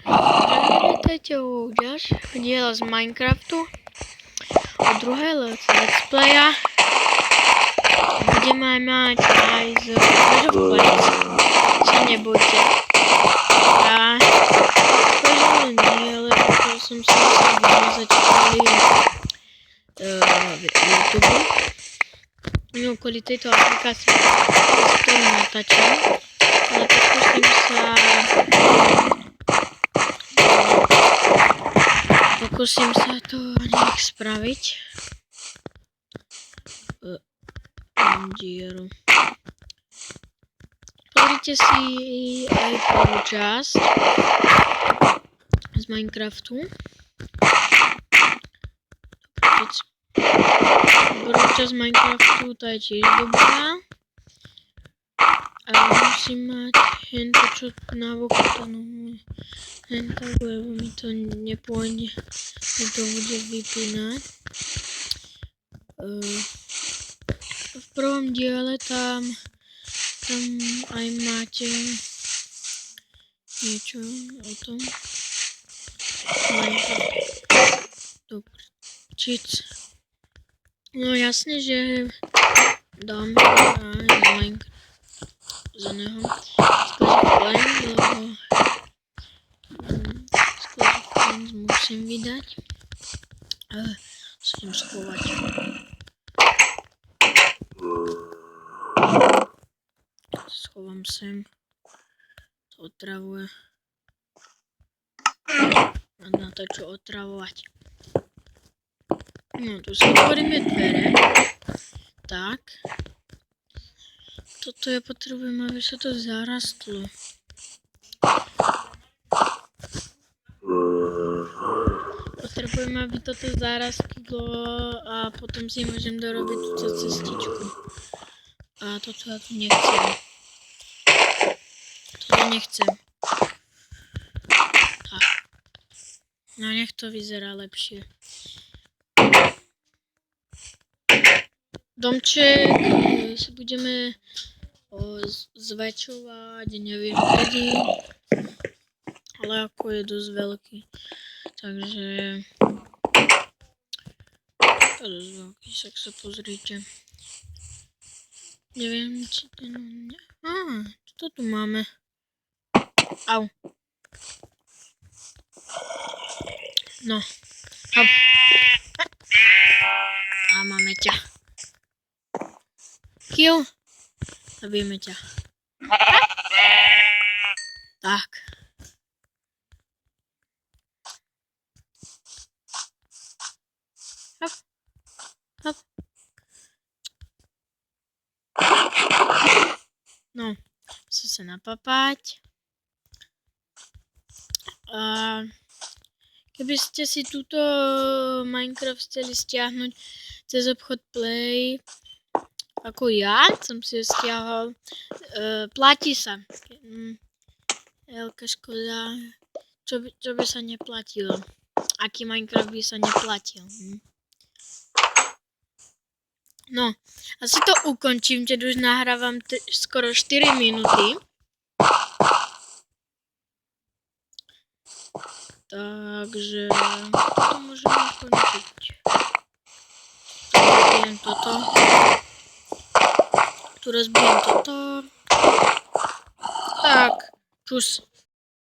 Vítajte u ďalšieho diela z Minecraftu. O druhé let's playa. Budeme aj mať aj z Clash of Clans. Sa nebojte. A skôr nie, ale pretože som sa musel vymazať kvôli YouTube. No kvôli tejto aplikácii, s ktorou natáčam. Ale pokúsim sa to nejak spraviť. Mám dieru. Pozrite si aj prvú časť z Minecraftu. Prvú časť Minecraftu, tá je tiež dobrá. Ale musím mať hento, čo navokotanú. Hen tak, lebo mi to nepôjde. Mi to bude vypínať. V prvom diele tam aj máte niečo o tom. Dobre. Čic. No jasne, že dáme aj Minecraft za neho. Skôr musím vydať. Ale sa idem schovať. Schovám sem. To otravuje. A na to, čo otravovať. No, tu si otvoríme dvere. Tak. Toto ja potrebujem, aby sa to zarastlo. Potrebujem, aby toto zarastlo a potom si môžem dorobiť túto cestičku. A toto ja tu nechcem. Toto nechcem. Tak. No nech to vyzerá lepšie. Domček si budeme zväčšovať, neviem kedy, ale ako je dosť veľký. Takže je dosť veľký, tak sa pozrite. Neviem, či ten... čo tu máme? Au. No. Hop. A máme ťa. Kill. Zabijeme ťa. Tak. Hop. Hop. No. Musím sa napapať. A keby ste si túto Minecraft chceli stiahnuť cez obchod Play, ako ja som si ho stiahol, platí sa. Veľká škoda, čo by sa neplatilo. Aký Minecraft by sa neplatil. No, asi to ukončím, keď už nahrávam skoro 4 minúty. Takže to môžeme ukončiť. Rozbijem toto. Tu rozbijem toto. Tak, čus.